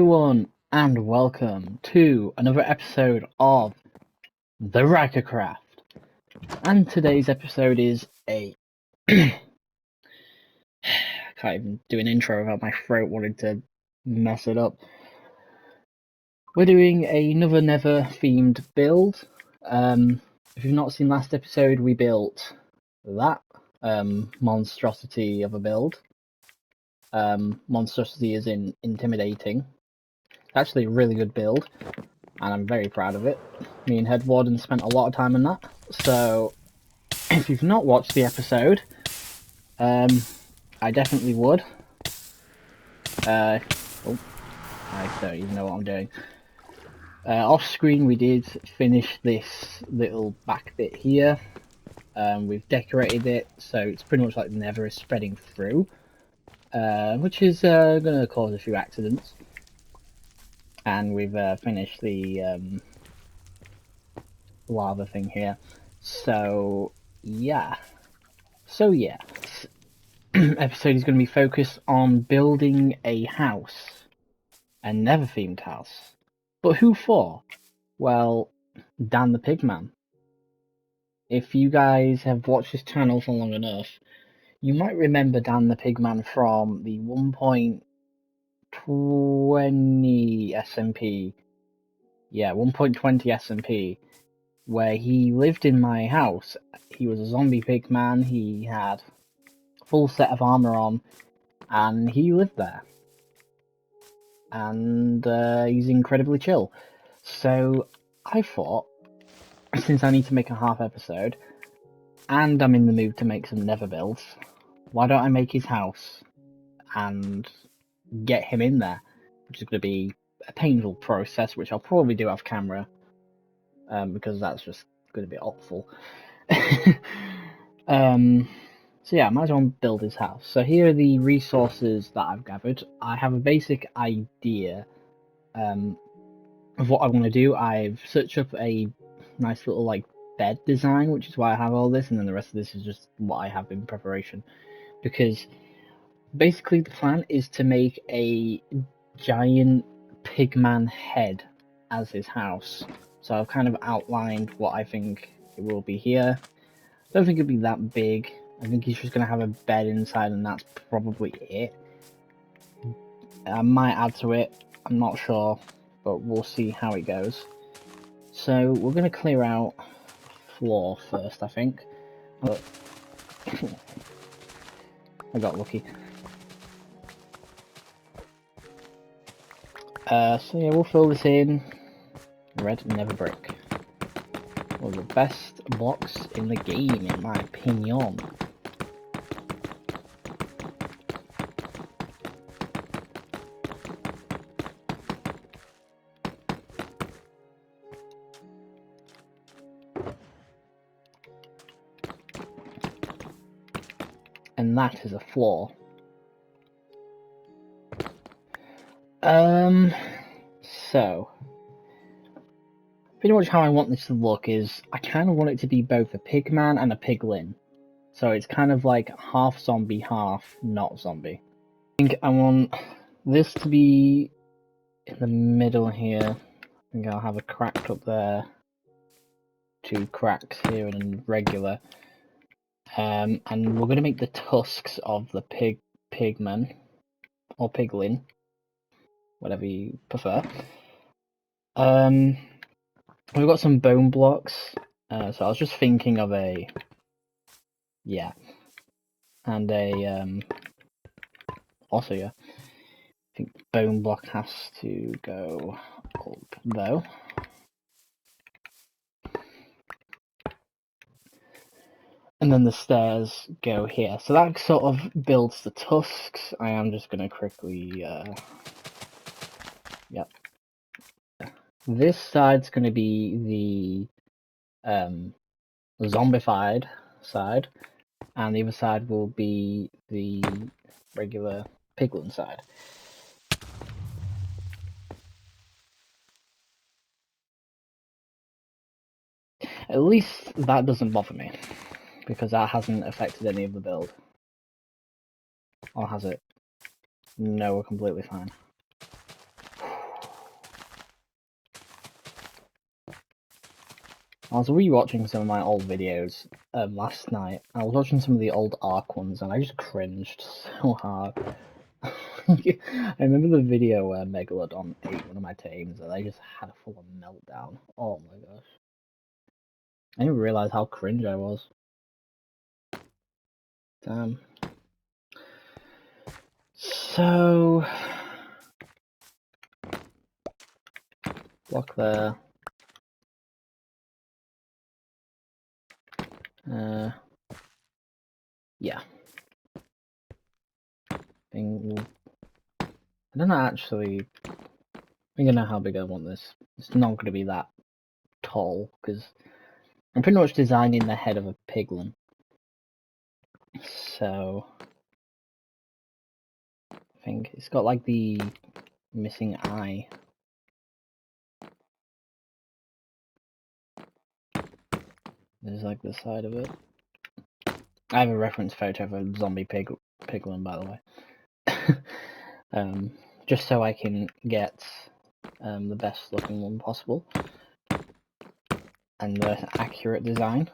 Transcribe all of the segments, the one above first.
everyone, and welcome to another episode of the Ryker Craft. And today's episode is a... I can't even do an intro without my throat wanting to mess it up. We're doing another Nether themed build. If you've not seen last episode, we built that monstrosity of a build. Monstrosity is in intimidating. Actually a really good build, and I'm very proud of it. Me and Head Warden spent a lot of time on that, so if you've not watched the episode, I definitely would. I don't even know what I'm doing. Off screen we did finish this little back bit here. We've decorated it, so it's pretty much like the Nether is spreading through, which is going to cause a few accidents. And we've finished the lava thing here. So yeah. Episode is going to be focused on building a house. A Nether themed house. But who for? Well, Dan the Pigman. If you guys have watched this channel for long enough, you might remember Dan the Pigman from the 1.20 SMP. Yeah, 1.20 SMP, where he lived in my house. He was a zombie pigman, he had a full set of armor on, and he lived there. And he's incredibly chill. So I thought, since I need to make a half episode, and I'm in the mood to make some Nether builds, why don't I make his house and get him in there, which is going to be a painful process, which I'll probably do off camera, because that's just going to be awful. So yeah, I might as well build his house. So here are the resources that I've gathered. I have a basic idea of what I want to do. I've searched up a nice little like bed design, which is why I have all this, and then the rest of this is just what I have in preparation. Because basically the plan is to make a giant pigman head as his house. So I've kind of outlined what I think it will be here. I don't think it'll be that big. I think he's just going to have a bed inside, and that's probably it. I might add to it, I'm not sure, but we'll see how it goes. So we're going to clear out the floor first, I think. But I got lucky. So yeah, we'll fill this in. Red Nether brick. One of the best blocks in the game, in my opinion. And that is a floor. So pretty much how I want this to look is I kind of want it to be both a pigman and a piglin. So it's kind of like half zombie, half not zombie. I think I want this to be in the middle here. I think I'll have a crack up there, 2 cracks here and a regular. And we're going to make the tusks of the pigman, or piglin, whatever you prefer. We've got some bone blocks, so I was just thinking of a, yeah, and a, also, yeah, I think bone block has to go up, though. And then the stairs go here, so that sort of builds the tusks. I am just going to quickly, yep. This side's going to be the zombified side, and the other side will be the regular piglin side. At least that doesn't bother me, because that hasn't affected any of the build. Or has it? No, we're completely fine. I was rewatching some of my old videos last night. I was watching some of the old Ark ones, and I just cringed so hard. I remember the video where Megalodon ate one of my tames, and I just had a full-on meltdown. Oh my gosh. I didn't realize how cringe I was. Damn. So... block there. Yeah. I don't actually... I think I know how big I want this. It's not going to be that tall, because I'm pretty much designing the head of a piglin. So... I think it's got like the missing eye. There's like the side of it. I have a reference photo of a zombie piglin, by the way. Just so I can get the best looking one possible and the accurate design.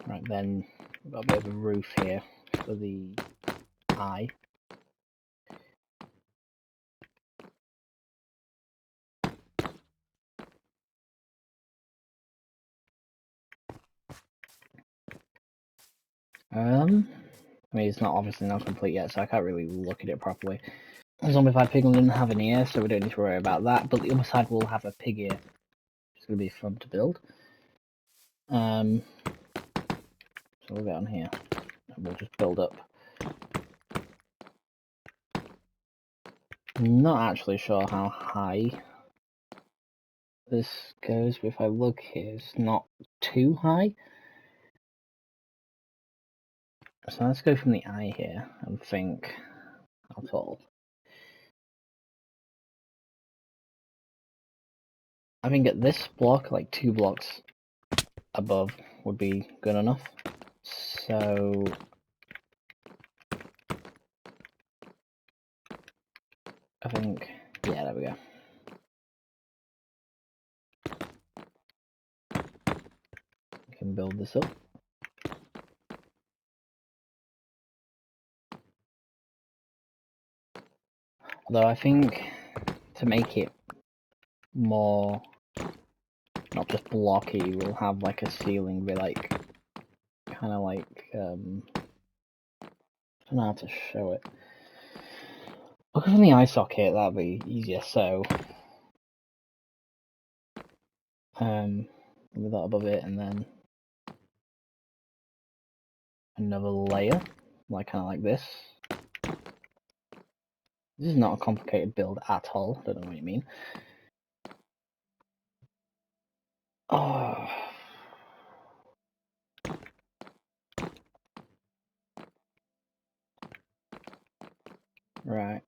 Right then, we've got a bit of a roof here for the eye. I mean, it's not obviously not complete yet, so I can't really look at it properly. Zombified piglin doesn't have an ear, so we don't need to worry about that. But the other side will have a pig ear. It's going to be fun to build. So we'll get on here, and we'll just build up. I'm not actually sure how high this goes, but if I look here, it's not too high. So let's go from the eye here and think how tall. I think at this block, like 2 blocks above, would be good enough. So I think, yeah, there we go. We can build this up. Although I think to make it more, not just blocky, we'll have like a ceiling be like, kind of like, I don't know how to show it. Look from the eye socket, that'd be easier. So, with that above it, and then another layer, like kind of like this. This is not a complicated build at all. I don't know what you mean. Oh. Right.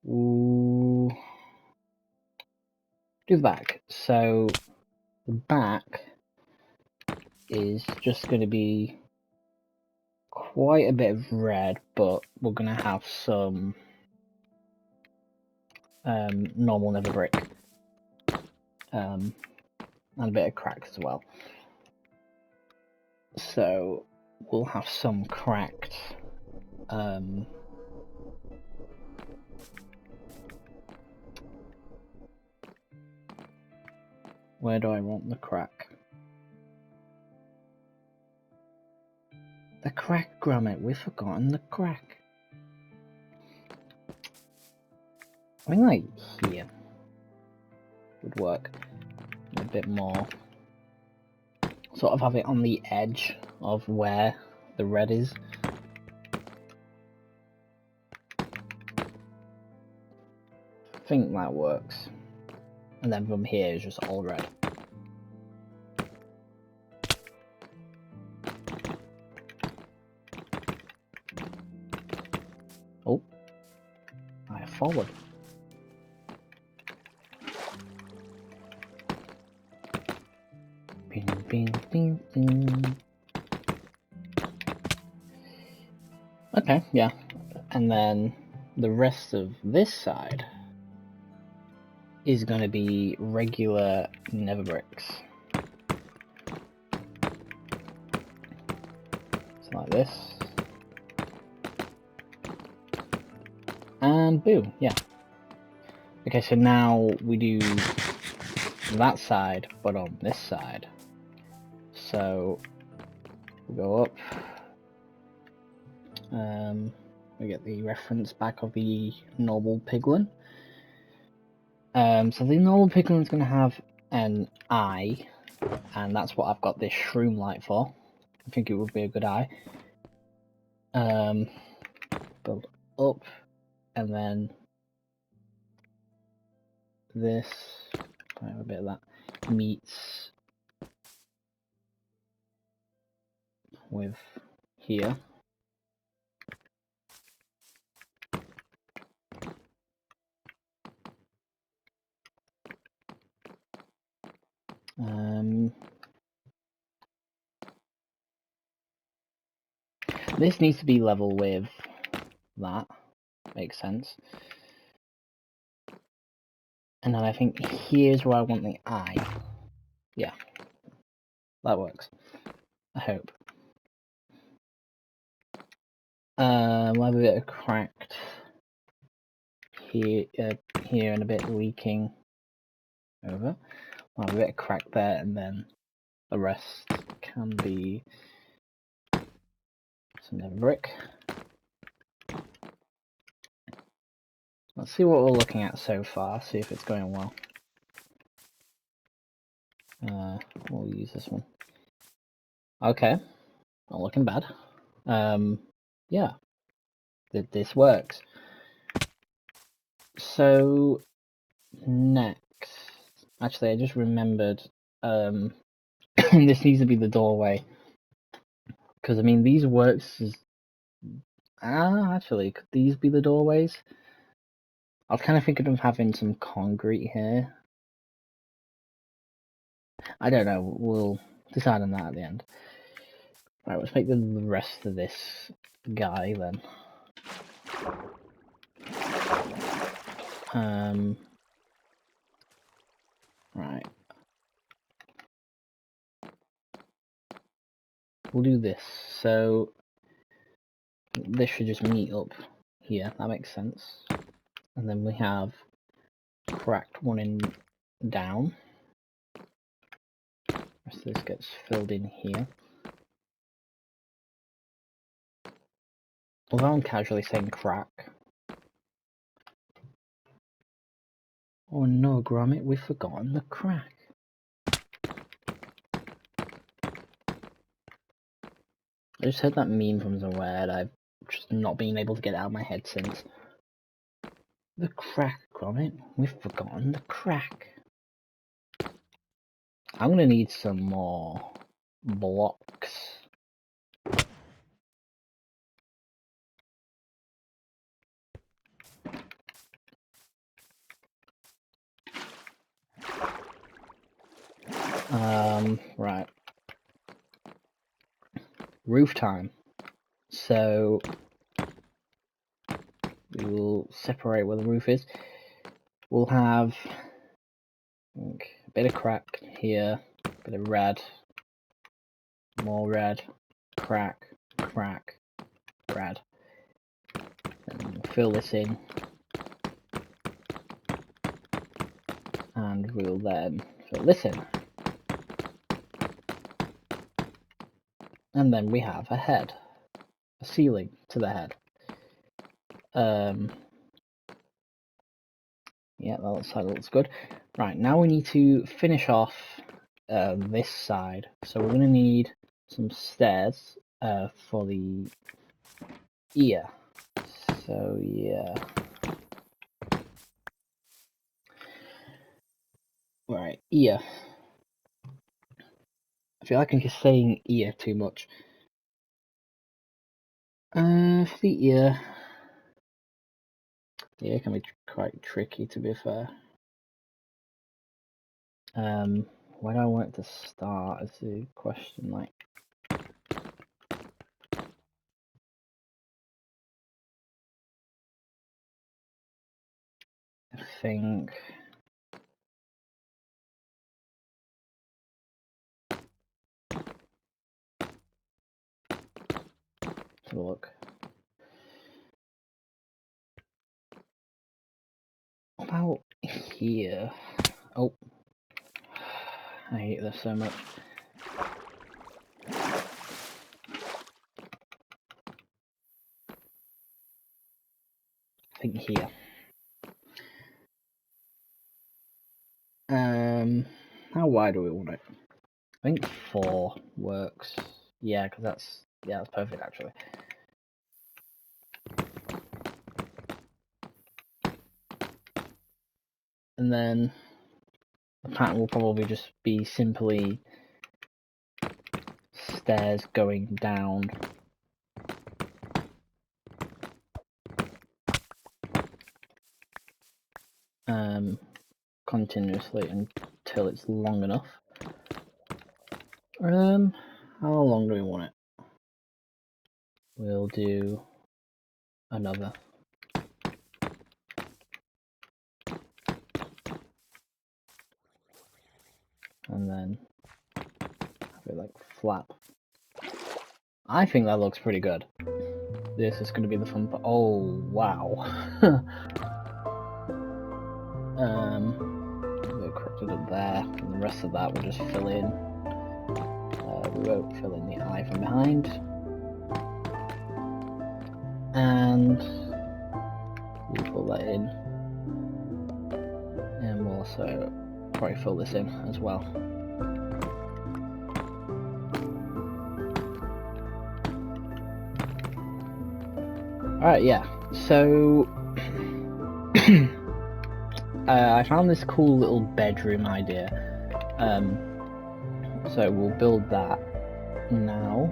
Ooh. Do the back. So the back is just going to be quite a bit of red, but we're going to have some normal nether brick and a bit of crack as well. So we'll have some cracked where do I want the crack? The crack, Gromit, we've forgotten the crack. I think like here would work a bit more. Sort of have it on the edge of where the red is. think that works. And then from here is just all red. Oh, I have forward. Bing, bing, bing, bing. Okay, yeah. And then the rest of this side is going to be regular nether bricks. So like this. And boom, yeah. Okay, so now we do that side, but on this side. So we'll go up. We get the reference back of the normal piglin. So the normal piglin is going to have an eye, and that's what I've got this shroom light for. I think it would be a good eye. Build up, and then this. I have a bit of that meets with here. This needs to be level with that. Makes sense. And then I think here's where I want the eye. Yeah, that works. I hope. We'll have a bit of cracked here, and a bit leaking over. We'll have a bit of crack there, and then the rest can be some nether brick. Let's see what we're looking at so far, see if it's going well. We'll use this one. Okay, not looking bad. Yeah, this works. So, next, actually I just remembered, this needs to be the doorway. Because, I mean, these works as... actually, could these be the doorways? I was kind of thinking of having some concrete here. I don't know, we'll decide on that at the end. Right, let's make the rest of this guy then. Right. We'll do this. So, this should just meet up here, that makes sense. And then we have cracked one in down. The rest of this gets filled in here. Although I'm casually saying crack. Oh no, Gromit, we've forgotten the crack. I just heard that meme from somewhere and I've just not been able to get it out of my head since. The crack, Gromit, we've forgotten the crack. I'm gonna need some more blocks. Right. Roof time. So we will separate where the roof is. We'll have a bit of crack here, a bit of red, more red, crack, crack, red. And we'll fill this in. And we'll then fill this in. And then we have a head. A ceiling to the head. Yeah, that looks good. Right, now we need to finish off this side. So we're going to need some stairs for the ear. So yeah. Right, ear. I feel like I'm just saying ear too much. For the ear, the ear can be quite tricky, to be fair. Where do I want it to start is the question, like. I think. Let's have a look. About here. Oh. I hate this so much. I think here. How wide do we want it? I think 4 works. Yeah, because that's perfect actually. And then the pattern will probably just be simply stairs going down. Continuously until it's long enough. How long do we want it? We'll do another. And then have it like flap. I think that looks pretty good. This is going to be the fun part. Oh, wow. We'll correct it up there, and the rest of that we'll just fill in. We won't fill in the eye from behind. And we'll pull that in. And we'll also probably fill this in as well. Alright, yeah. So I found this cool little bedroom idea. So we'll build that now.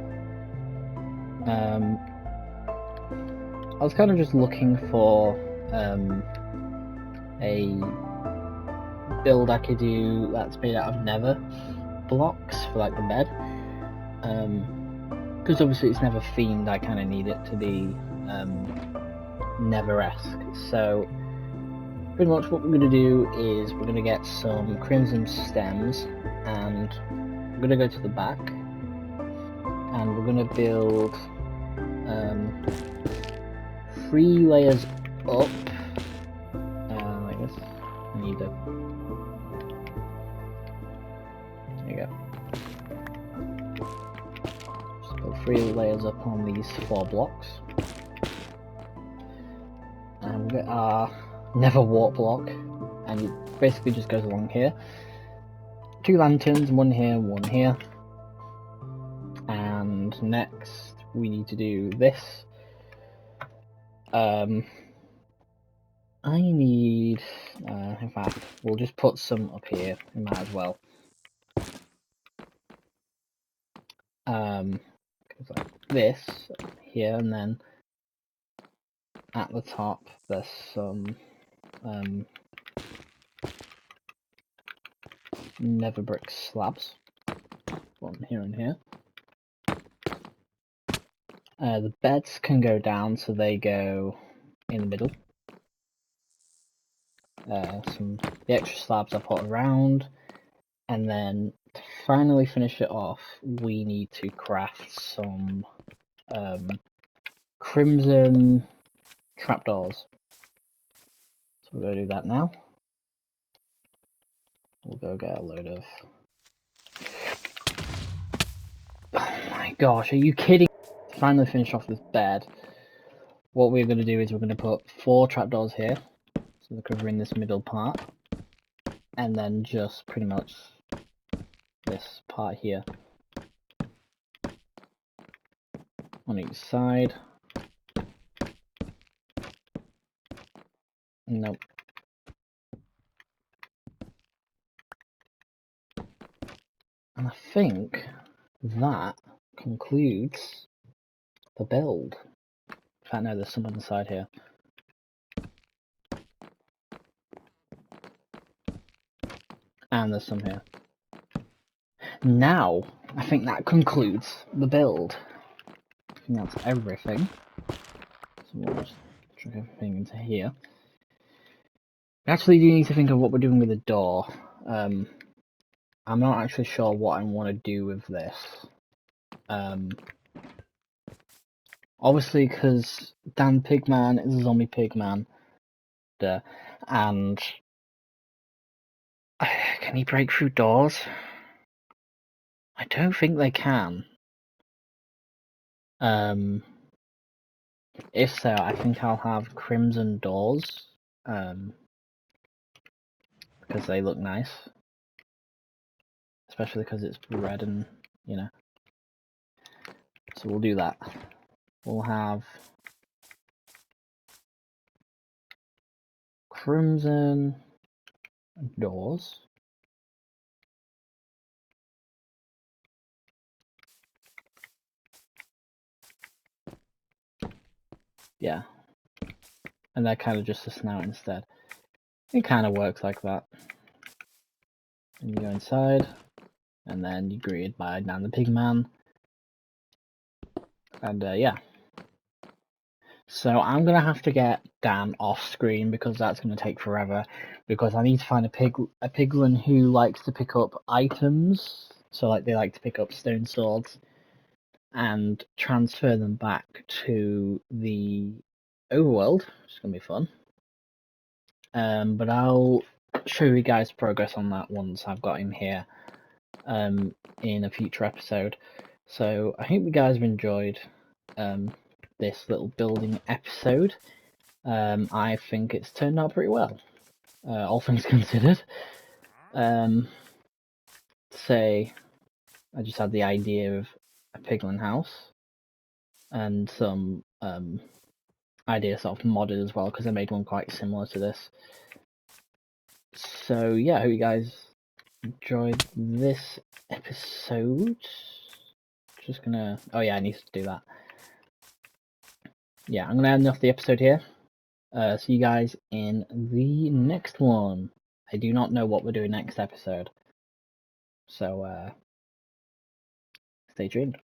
I was kind of just looking for a build I could do that's made out of Nether blocks for like the bed. Because obviously it's Nether themed, I kind of need it to be Nether-esque. So pretty much what we're going to do is we're going to get some crimson stems, and we're going to go to the back, and we're going to build 3 layers up, like this. I need a... There you go. Just build 3 layers up on these 4 blocks. And we'll get our Nether Wart block, and it basically just goes along here. 2 lanterns, 1 here, 1 here. And next we need to do this. I need, in fact, we'll just put some up here, we might as well. Like this here, and then at the top there's some Nether brick slabs. One here and here. The beds can go down, so they go in the middle. The extra slabs I put around, and then to finally finish it off, we need to craft some crimson trapdoors. So we're going to do that now. We'll go get a load of... Oh my gosh, are you kidding? To finally finish off this bed, what we're going to do is we're going to put 4 trapdoors here, so they're covering this middle part, and then just pretty much this part here on each side. Nope. think that concludes the build. In fact, no, there's some on the side here. And there's some here. Now, I think that concludes the build. I think that's everything. So we'll just chuck everything into here. We actually do need to think of what we're doing with the door. I'm not actually sure what I want to do with this. Obviously, because Dan Pigman is a zombie pigman, and can he break through doors? I don't think they can. If so, I think I'll have crimson doors, because they look nice, especially because it's red and, you know. So we'll do that. We'll have crimson doors. Yeah. And they're kind of just a snout instead. It kind of works like that. And you go inside, and then you're greeted by Dan the Pigman. And yeah. So I'm gonna have to get Dan off screen because that's gonna take forever. Because I need to find a piglin who likes to pick up items. So like they like to pick up stone swords and transfer them back to the overworld, which is gonna be fun. But I'll show you guys progress on that once I've got him here in a future episode. So I hope you guys have enjoyed this little building episode. I think it's turned out pretty well, all things considered. Say, I just had the idea of a piglin house and some ideas sort of modded as well, because I made one quite similar to this. So yeah, I hope you guys enjoyed this episode. Just gonna, oh yeah, I need to do that. Yeah, I'm gonna end off the episode here. See you guys in the next one. I do not know what we're doing next episode, so stay tuned.